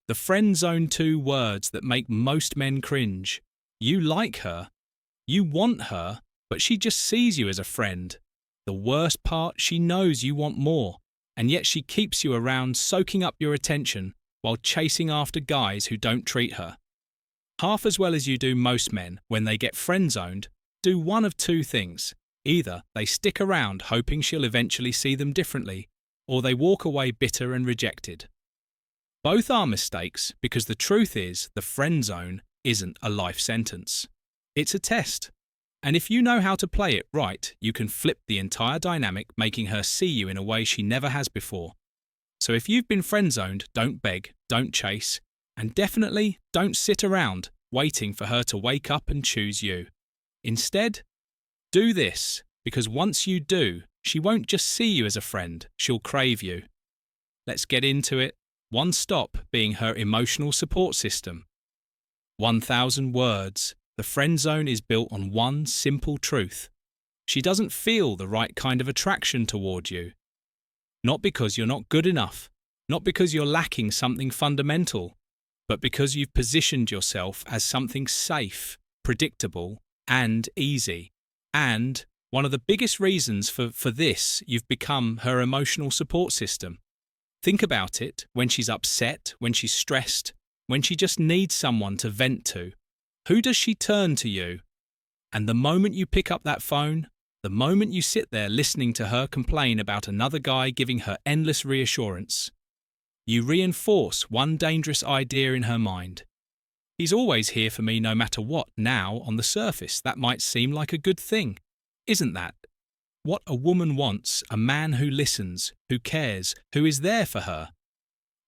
The friend zone 2 words that make most men cringe. You like her, you want her, but she just sees you as a friend. The worst part, she knows you want more, and yet she keeps you around soaking up your attention while chasing after guys who don't treat her. Half as well as you do most men, when they get friend-zoned, do one of two things. Either they stick around hoping she'll eventually see them differently, or they walk away bitter and rejected. Both are mistakes because the truth is the friend zone isn't a life sentence. It's a test. And if you know how to play it right, you can flip the entire dynamic, making her see you in a way she never has before. So if you've been friend-zoned, don't beg, don't chase, and definitely don't sit around waiting for her to wake up and choose you. Instead, do this, because once you do, she won't just see you as a friend, she'll crave you. Let's get into it. One stop being her emotional support system. 1,000 words. The friend zone is built on one simple truth. She doesn't feel the right kind of attraction toward you. Not because you're not good enough, not because you're lacking something fundamental, but because you've positioned yourself as something safe, predictable, and easy. And one of the biggest reasons for this, you've become her emotional support system. Think about it when she's upset, when she's stressed, when she just needs someone to vent to. Who does she turn to? You? And the moment you pick up that phone, the moment you sit there listening to her complain about another guy giving her endless reassurance, you reinforce one dangerous idea in her mind. He's always here for me no matter what. Now, on the surface, that might seem like a good thing. Isn't that what a woman wants? A man who listens, who cares, who is there for her.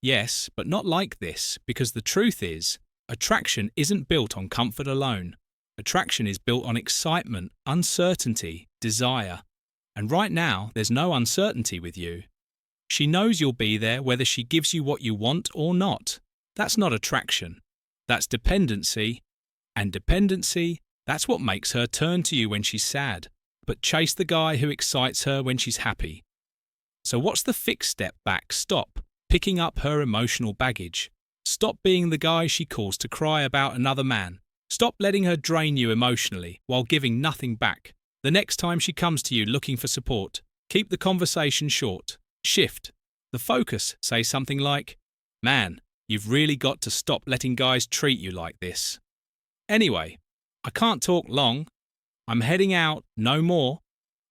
Yes, but not like this, because the truth is, attraction isn't built on comfort alone. Attraction is built on excitement, uncertainty, desire. And right now, there's no uncertainty with you. She knows you'll be there whether she gives you what you want or not. That's not attraction. That's dependency. And dependency, that's what makes her turn to you when she's sad, but chase the guy who excites her when she's happy. So what's the fixed step back? Stop picking up her emotional baggage. Stop being the guy she calls to cry about another man. Stop letting her drain you emotionally while giving nothing back. The next time she comes to you looking for support, keep the conversation short. Shift the focus. Say something like, "Man, you've really got to stop letting guys treat you like this. Anyway, I can't talk long. I'm heading out, no more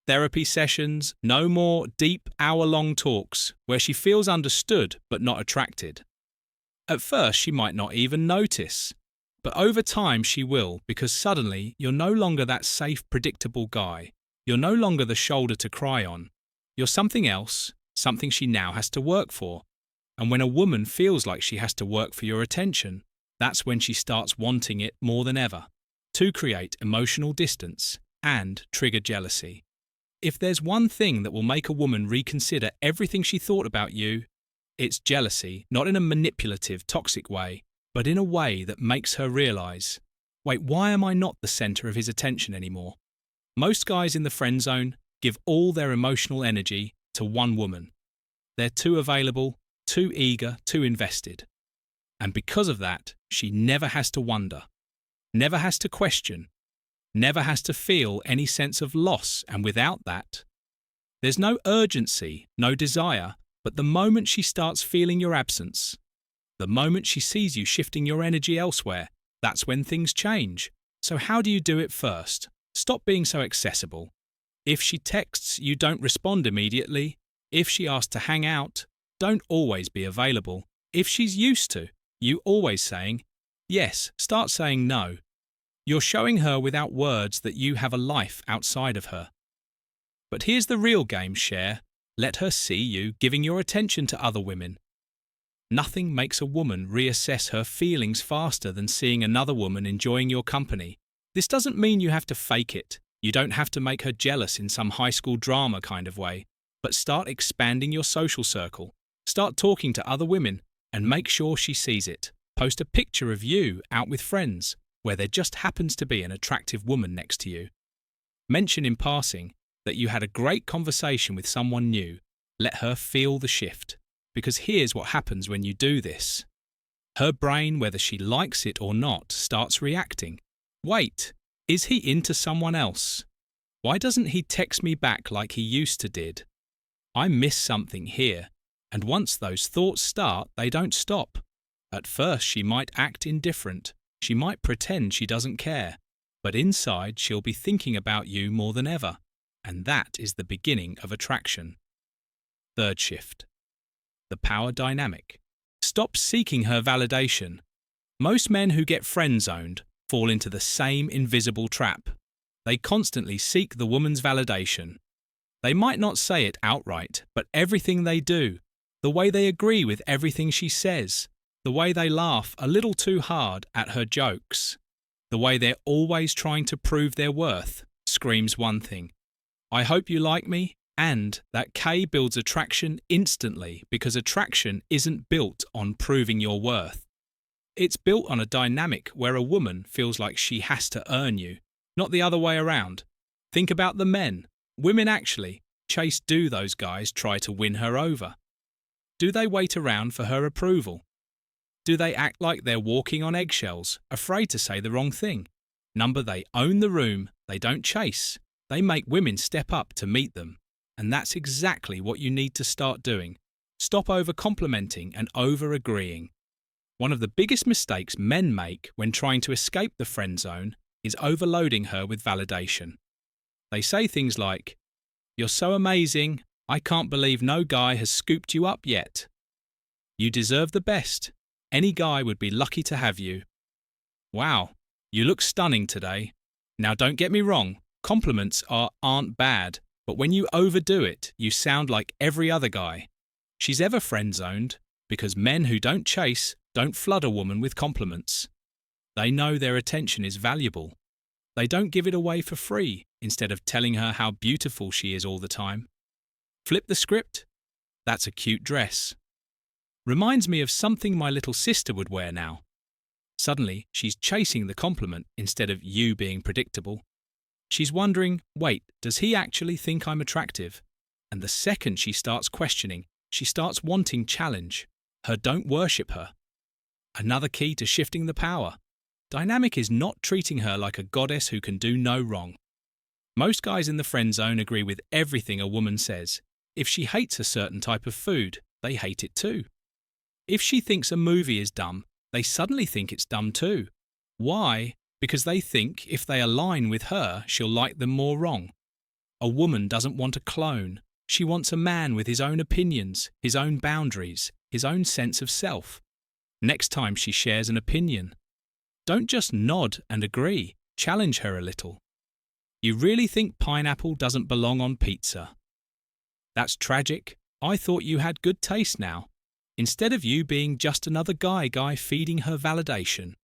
therapy sessions, no more deep hour-long talks where she feels understood but not attracted." At first, she might not even notice, but over time she will, because suddenly you're no longer that safe, predictable guy. You're no longer the shoulder to cry on. You're something else, something she now has to work for. And when a woman feels like she has to work for your attention, that's when she starts wanting it more than ever, to create emotional distance and trigger jealousy. If there's one thing that will make a woman reconsider everything she thought about you, it's jealousy, not in a manipulative, toxic way, but in a way that makes her realize, wait, why am I not the center of his attention anymore? Most guys in the friend zone give all their emotional energy to one woman. They're too available, too eager, too invested. And because of that, she never has to wonder, never has to question, never has to feel any sense of loss. And without that, there's no urgency, no desire. But the moment she starts feeling your absence, the moment she sees you shifting your energy elsewhere, that's when things change. So how do you do it first? Stop being so accessible. If she texts, you don't respond immediately. If she asks to hang out, don't always be available. If she's used to you always saying yes, start saying no. You're showing her without words that you have a life outside of her. But here's the real game, Cher. Let her see you giving your attention to other women. Nothing makes a woman reassess her feelings faster than seeing another woman enjoying your company. This doesn't mean you have to fake it. You don't have to make her jealous in some high school drama kind of way. But start expanding your social circle. Start talking to other women and make sure she sees it. Post a picture of you out with friends where there just happens to be an attractive woman next to you. Mention in passing that you had a great conversation with someone new. Let her feel the shift. Because here's what happens when you do this. Her brain, whether she likes it or not, starts reacting. Wait, is he into someone else? Why doesn't he text me back like he used to did? I miss something here. And once those thoughts start, they don't stop. At first she might act indifferent. She might pretend she doesn't care. But inside she'll be thinking about you more than ever. And that is the beginning of attraction. Third shift. The power dynamic. Stop seeking her validation. Most men who get friend-zoned fall into the same invisible trap. They constantly seek the woman's validation. They might not say it outright, but everything they do, the way they agree with everything she says, the way they laugh a little too hard at her jokes, the way they're always trying to prove their worth, screams one thing: I hope you like me. And that K builds attraction instantly, because attraction isn't built on proving your worth. It's built on a dynamic where a woman feels like she has to earn you, not the other way around. Think about the men. Women actually do those guys try to win her over? Do they wait around for her approval? Do they act like they're walking on eggshells, afraid to say the wrong thing? They own the room, they don't chase. They make women step up to meet them. And that's exactly what you need to start doing. Stop over-complimenting and over-agreeing. One of the biggest mistakes men make when trying to escape the friend zone is overloading her with validation. They say things like, "You're so amazing, I can't believe no guy has scooped you up yet. You deserve the best. Any guy would be lucky to have you. Wow, you look stunning today." Now don't get me wrong, compliments aren't bad. But when you overdo it, you sound like every other guy. She's ever friend-zoned because men who don't chase don't flood a woman with compliments. They know their attention is valuable. They don't give it away for free instead of telling her how beautiful she is all the time. Flip the script. That's a cute dress. Reminds me of something my little sister would wear now. Suddenly, she's chasing the compliment instead of you being predictable. She's wondering, wait, does he actually think I'm attractive? And the second she starts questioning, she starts wanting challenge. Her don't worship her. Another key to shifting the power. Dynamic is not treating her like a goddess who can do no wrong. Most guys in the friend zone agree with everything a woman says. If she hates a certain type of food, they hate it too. If she thinks a movie is dumb, they suddenly think it's dumb too. Why? Because they think if they align with her, she'll like them more wrong. A woman doesn't want a clone. She wants a man with his own opinions, his own boundaries, his own sense of self. Next time she shares an opinion, don't just nod and agree, challenge her a little. You really think pineapple doesn't belong on pizza? That's tragic. I thought you had good taste now. Instead of you being just another guy feeding her validation.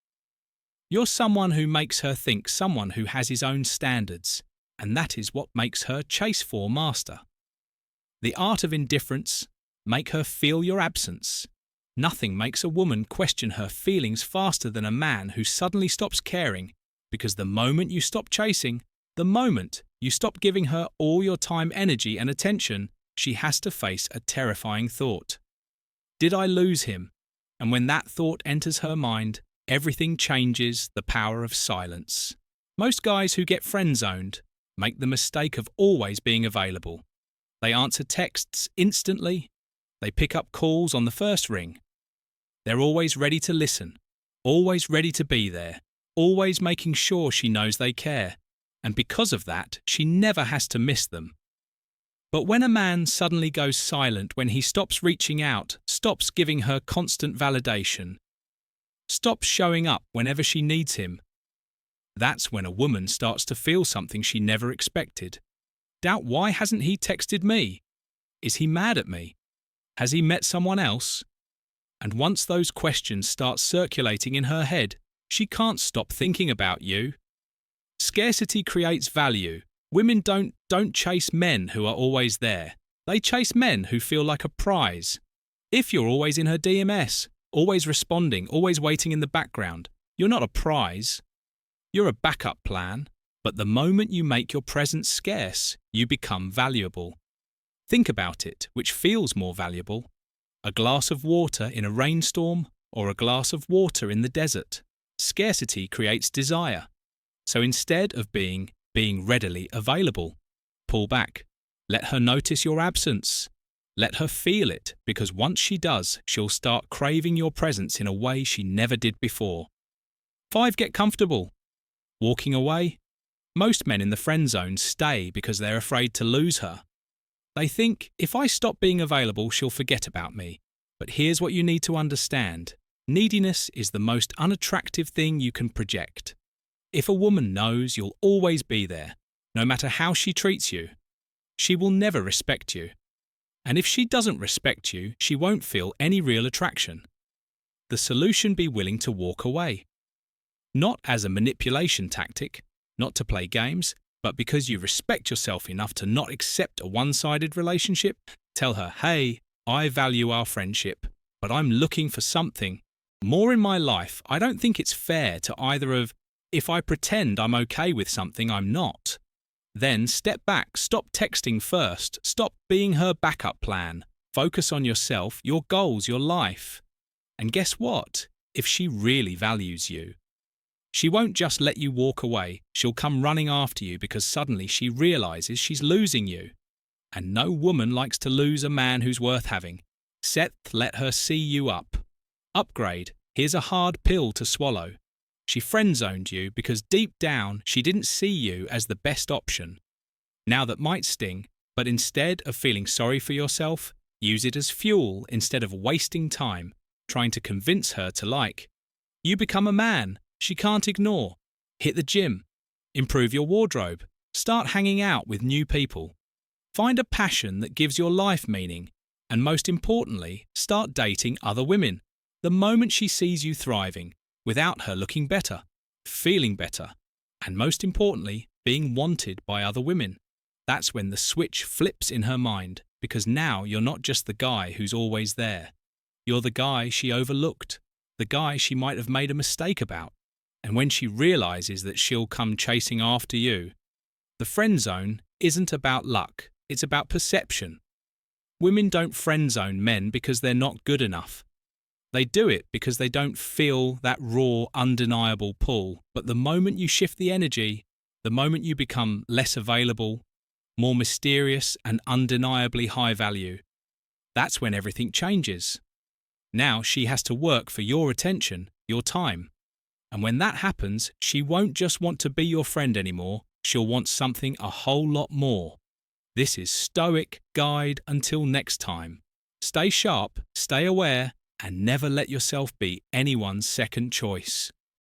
You're someone who makes her think, someone who has his own standards, and that is what makes her chase for master. The art of indifference, make her feel your absence. Nothing makes a woman question her feelings faster than a man who suddenly stops caring, because the moment you stop chasing, the moment you stop giving her all your time, energy and attention, she has to face a terrifying thought. Did I lose him? And when that thought enters her mind, everything changes. The power of silence. Most guys who get friend-zoned make the mistake of always being available. They answer texts instantly. They pick up calls on the first ring. They're always ready to listen, always ready to be there, always making sure she knows they care. And because of that, she never has to miss them. But when a man suddenly goes silent, when he stops reaching out, stops giving her constant validation, stops showing up whenever she needs him, that's when a woman starts to feel something she never expected. Doubt, why hasn't he texted me? Is he mad at me? Has he met someone else? And once those questions start circulating in her head, she can't stop thinking about you. Scarcity creates value. Women don't chase men who are always there. They chase men who feel like a prize. If you're always in her DMS, always responding, always waiting in the background, you're not a prize. You're a backup plan. But the moment you make your presence scarce, you become valuable. Think about it, which feels more valuable? A glass of water in a rainstorm or a glass of water in the desert. Scarcity creates desire. So instead of being readily available, pull back. Let her notice your absence. Let her feel it, because once she does, she'll start craving your presence in a way she never did before. 5. Get comfortable. Walking away. Most men in the friend zone stay because they're afraid to lose her. They think, if I stop being available, she'll forget about me. But here's what you need to understand. Neediness is the most unattractive thing you can project. If a woman knows you'll always be there, no matter how she treats you, she will never respect you. And if she doesn't respect you, she won't feel any real attraction. The solution: be willing to walk away. Not as a manipulation tactic, not to play games, but because you respect yourself enough to not accept a one-sided relationship. Tell her, hey, I value our friendship, but I'm looking for something more in my life. I don't think it's fair to either of, if I pretend I'm okay with something I'm not. Then step back, stop texting first, stop being her backup plan. Focus on yourself, your goals, your life. And guess what? If she really values you, she won't just let you walk away. She'll come running after you because suddenly she realizes she's losing you. And no woman likes to lose a man who's worth having. Let her see you up. Upgrade. Here's a hard pill to swallow. She friend-zoned you because deep down she didn't see you as the best option. Now that might sting, but instead of feeling sorry for yourself, use it as fuel instead of wasting time trying to convince her to like. You become a man she can't ignore. Hit the gym. Improve your wardrobe. Start hanging out with new people. Find a passion that gives your life meaning. And most importantly, start dating other women. The moment she sees you thriving, without her looking better, feeling better, and most importantly, being wanted by other women, that's when the switch flips in her mind, because now you're not just the guy who's always there. You're the guy she overlooked, the guy she might have made a mistake about. And when she realizes that she'll come chasing after you, the friend zone isn't about luck, it's about perception. Women don't friend zone men because they're not good enough. They do it because they don't feel that raw, undeniable pull. But the moment you shift the energy, the moment you become less available, more mysterious and undeniably high value, that's when everything changes. Now she has to work for your attention, your time. And when that happens, she won't just want to be your friend anymore, she'll want something a whole lot more. This is Stoic Guide. Until next time. Stay sharp, stay aware, and never let yourself be anyone's second choice.